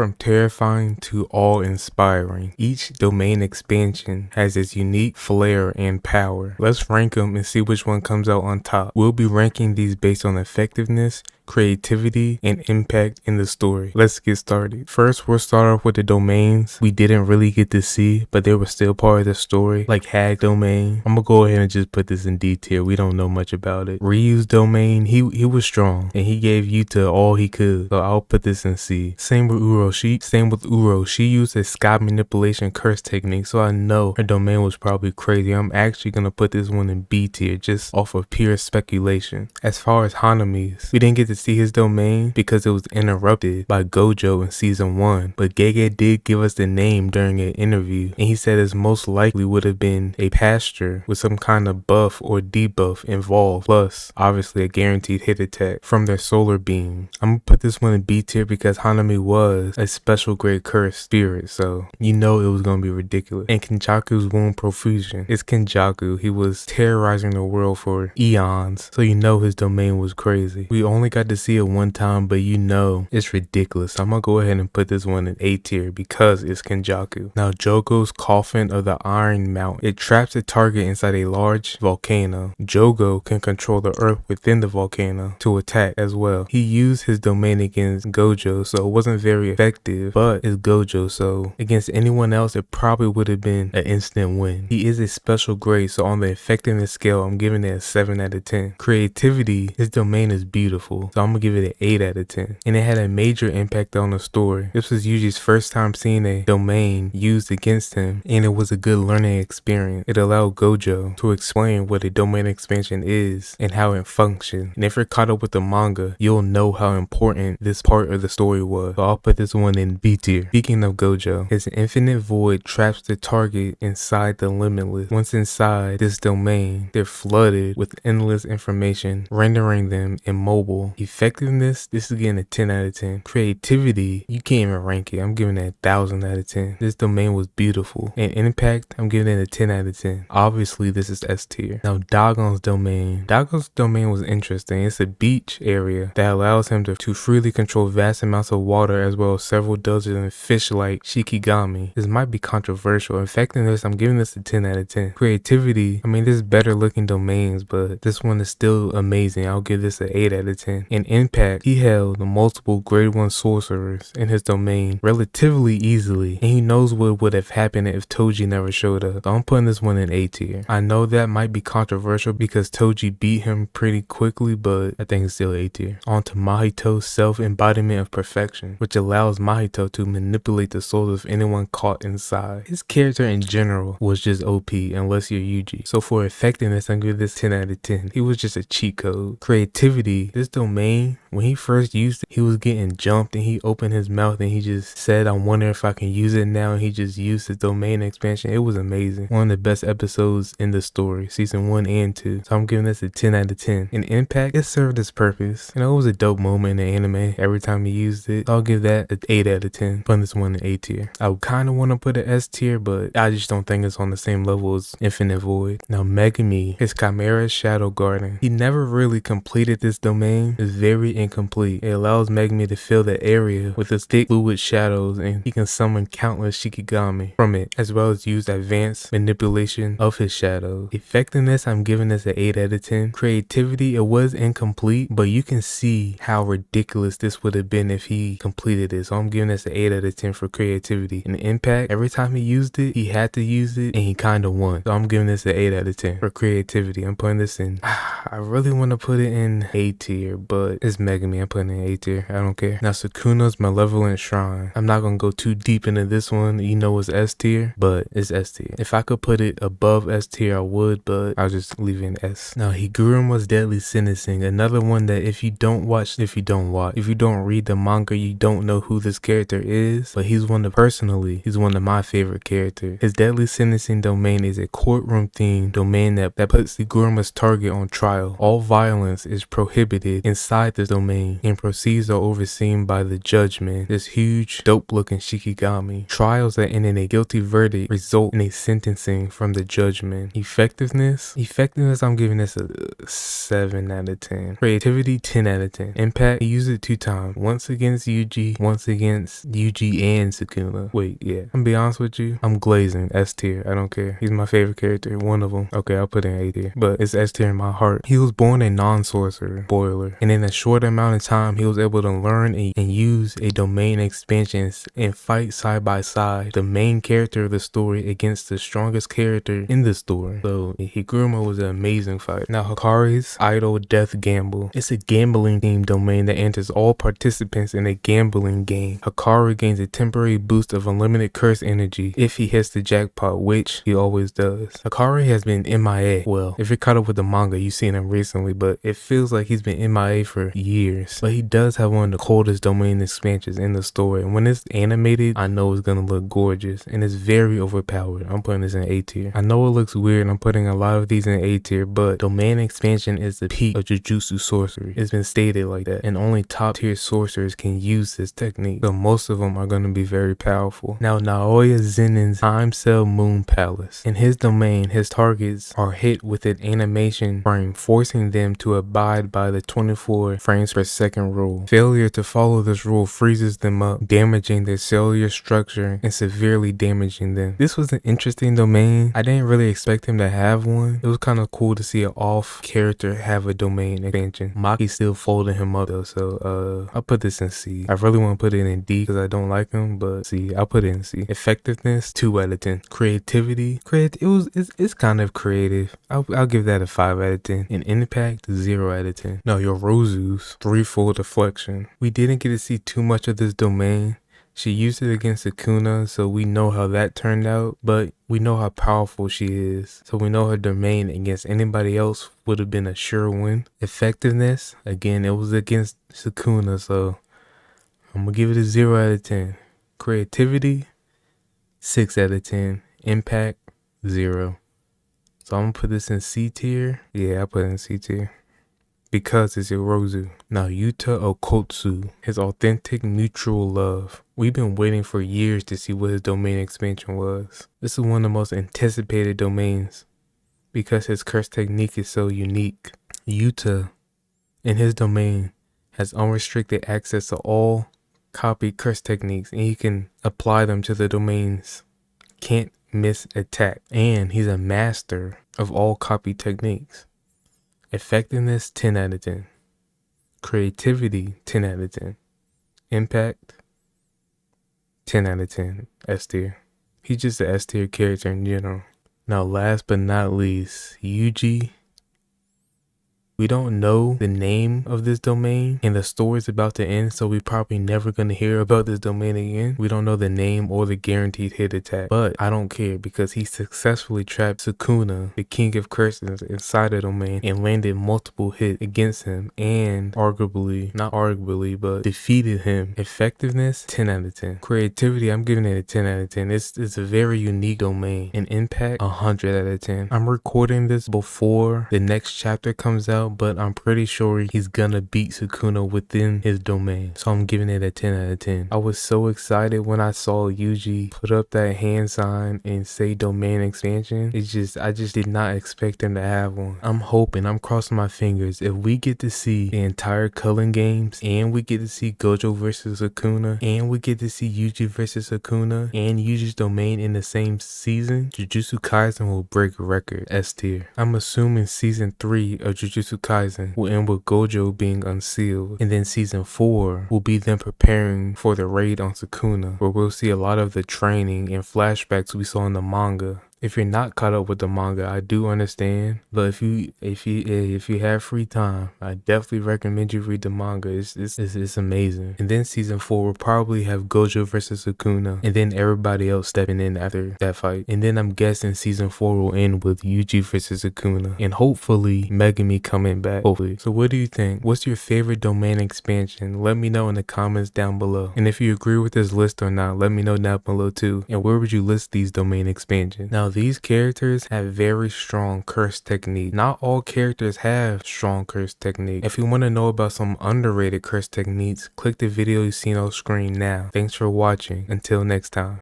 From terrifying to awe-inspiring, each domain expansion has its unique flair and power. Let's rank them and see which one comes out on top. We'll be ranking these based on effectiveness, creativity, and impact in the story. Let's get started. First, we'll start off with the domains we didn't really get to see, but they were still part of the story, like Hakari Domain. I'm gonna go ahead and just put this in D tier. We don't know much about it. Reus Domain, he was strong, and he gave Yuta all he could, so I'll put this in C. Same with Uro. She used a sky manipulation curse technique, so I know her domain was probably crazy. I'm actually gonna put this one in B tier, just off of pure speculation. As far as Hanami's, we didn't get to see his domain because it was interrupted by Gojo in season 1, but Gege did give us the name during an interview, and he said it most likely would have been a pasture with some kind of buff or debuff involved, plus obviously a guaranteed hit attack from their solar beam. I'm gonna put this one in B tier because Hanami was a special grade curse spirit, so you know it was gonna be ridiculous. And Kenjaku's wound profusion. It's Kenjaku. He was terrorizing the world for eons, so you know his domain was crazy. We only got to see it one time, but you know it's ridiculous. I'm gonna go ahead and put this one in A tier because it's Kenjaku. Now, Jogo's Coffin of the Iron Mountain. It traps a target inside a large volcano. Jogo can control the earth within the volcano to attack as well. He used his domain against Gojo, so it wasn't very effective, but it's Gojo, so against anyone else it probably would have been an instant win. He is a special grade, so on the effectiveness scale I'm giving it a 7 out of 10. Creativity, his domain is beautiful, so I'm gonna give it an 8 out of 10. And it had a major impact on the story. This was Yuji's first time seeing a domain used against him, and it was a good learning experience. It allowed Gojo to explain what a domain expansion is and how it functions. And if you're caught up with the manga, you'll know how important this part of the story was. So I'll put this one in B tier. Speaking of Gojo, his infinite void traps the target inside the limitless. Once inside this domain, they're flooded with endless information, rendering them immobile. Effectiveness, this is getting a 10 out of 10. Creativity, you can't even rank it. I'm giving it 1,000 out of 10. This domain was beautiful. And impact, I'm giving it a 10 out of 10. Obviously, this is S tier. Now, Dagon's domain. Dagon's domain was interesting. It's a beach area that allows him to freely control vast amounts of water as well as several dozen fish like Shikigami. This might be controversial. Effectiveness, I'm giving this a 10 out of 10. Creativity, I mean, there's better looking domains, but this one is still amazing. I'll give this an 8 out of 10. In impact, he held the multiple grade 1 sorcerers in his domain relatively easily, and he knows what would have happened if Toji never showed up. So I'm putting this one in A tier. I know that might be controversial because Toji beat him pretty quickly, but I think it's still A tier. On to Mahito's self-embodiment of perfection, which allows Mahito to manipulate the souls of anyone caught inside. His character in general was just OP unless you're Yuji. So for effectiveness, I'm giving this 10 out of 10. He was just a cheat code. Creativity, this domain, when he first used it, he was getting jumped and he opened his mouth and he just said, I wonder if I can use it now, and he just used his domain expansion. It was amazing. One of the best episodes in the story, season 1 and 2. So I'm giving this a 10 out of 10. In impact, it served its purpose. You know, it was a dope moment in the anime every time he used it. So I'll give that an 8 out of 10. Putting this one in A tier. I kind of want to put an S tier, but I just don't think it's on the same level as Infinite Void. Now, Megami, his Chimera Shadow Garden. He never really completed this domain. It's very incomplete. It allows Megami to fill the area with its thick fluid shadows, and he can summon countless Shikigami from it, as well as use advanced manipulation of his shadows. Effectiveness, I'm giving this an 8 out of 10. Creativity, it was incomplete, but you can see how ridiculous this would have been if he completed it. So I'm giving this an 8 out of 10 for creativity. And impact, every time he used it, he had to use it, and he kind of won. So I'm giving this an 8 out of 10 for creativity. I'm putting this in. I really want to put it in A tier, but it's Megami. I'm putting it in A tier. I don't care. Now, Sukuna's Malevolent Shrine. I'm not going to go too deep into this one. You know it's S tier, but it's S tier. If I could put it above S tier, I would, but I'll just leave it in S. Now, Higuruma's Deadly Sentencing. Another one that if you don't read the manga, you don't know who this character is, but he's one of my favorite characters. His Deadly Sentencing domain is a courtroom themed domain that puts Higuruma's target on trial. All violence is prohibited inside inside the domain, and proceeds are overseen by the judgment, this huge, dope-looking Shikigami. Trials that end in a guilty verdict result in a sentencing from the judgment. Effectiveness, I'm giving this a 7 out of 10. Creativity, 10 out of 10. Impact, he used it 2 times. Once against Yuji, once against Yuji and Sukuna. Wait, yeah. I'm gonna be honest with you, I'm glazing S tier. I don't care. He's my favorite character, one of them. Okay, I'll put in A tier, but it's S tier in my heart. He was born a non-sorcerer, spoiler, and in a short amount of time, he was able to learn and use a domain expansions and fight side by side the main character of the story against the strongest character in the story. So Higuruma was an amazing fight. Now Hakari's Idle Death Gamble. It's a gambling themed domain that enters all participants in a gambling game. Hakari gains a temporary boost of unlimited curse energy if he hits the jackpot, which he always does. Hakari has been MIA. Well, if you're caught up with the manga, you've seen him recently, but it feels like he's been MIA for years. But he does have one of the coldest domain expansions in the story, and when it's animated, I know it's gonna look gorgeous, and it's very overpowered. I'm putting this in A tier. I know it looks weird, I'm putting a lot of these in A tier, but domain expansion is the peak of Jujutsu sorcery. It's been stated like that, and only top tier sorcerers can use this technique, so most of them are gonna be very powerful. Now Naoya Zenin's Time Cell Moon Palace. In his domain, his targets are hit with an animation frame, forcing them to abide by the 24 frames per second rule. Failure to follow this rule freezes them up, damaging their cellular structure and severely damaging them. This was an interesting domain. I didn't really expect him to have one. It was kind of cool to see an off character have a domain expansion. Maki still folding him up though, so I'll put this in C. I really want to put it in D because I don't like him, but C, I'll put it in C. Effectiveness, 2 out of 10. Creativity, it's kind of creative. I'll give that a 5 out of 10. And impact, 0 out of 10. Now Yorozu's threefold deflection. We didn't get to see too much of this domain. She used it against Sukuna, so we know how that turned out, but we know how powerful she is. So we know her domain against anybody else would have been a sure win. Effectiveness, again, it was against Sukuna, so I'm gonna give it a 0 out of 10. Creativity, 6 out of 10. Impact, 0. So I'm gonna put this in C tier. Yeah, I put it in C tier. Because it's Yorozu. Now Yuta Okotsu, his authentic mutual love. We've been waiting for years to see what his domain expansion was. This is one of the most anticipated domains because his curse technique is so unique. Yuta, in his domain, has unrestricted access to all copied curse techniques, and he can apply them to the domains. Can't miss attack. And he's a master of all copied techniques. Effectiveness, 10 out of 10. Creativity, 10 out of 10. Impact, 10 out of 10. S tier. He's just an S tier character in general. Now last but not least, Yuji. We don't know the name of this domain, and the story's about to end, so we're probably never going to hear about this domain again. We don't know the name or the guaranteed hit attack, but I don't care because he successfully trapped Sukuna, the king of curses, inside the domain and landed multiple hits against him and not arguably, but defeated him. Effectiveness, 10 out of 10. Creativity, I'm giving it a 10 out of 10. It's a very unique domain. And impact, 100 out of 10. I'm recording this before the next chapter comes out, but I'm pretty sure he's gonna beat Sukuna within his domain. So I'm giving it a 10 out of 10. I was so excited when I saw Yuji put up that hand sign and say domain expansion. I just did not expect him to have one. I'm crossing my fingers. If we get to see the entire Culling games, and we get to see Gojo versus Sukuna, and we get to see Yuji versus Sukuna, and Yuji's domain in the same season, Jujutsu Kaisen will break a record. S tier. I'm assuming season 3 of Jujutsu Kaisen will end with Gojo being unsealed, and then season 4 will be them preparing for the raid on Sukuna, where we'll see a lot of the training and flashbacks we saw in the manga. If you're not caught up with the manga, I do understand, but if you have free time, I definitely recommend you read the manga. It's amazing. And then season 4 will probably have Gojo versus Sukuna, and then everybody else stepping in after that fight. And then I'm guessing season 4 will end with Yuji versus Sukuna, and hopefully Megumi coming back. Hopefully. So what do you think? What's your favorite domain expansion? Let me know in the comments down below. And if you agree with this list or not, let me know down below too. And where would you list these domain expansions? Now Now these characters have very strong curse technique. Not all characters have strong curse technique. If you want to know about some underrated curse techniques, click the video you see on screen now. Thanks for watching. Until next time.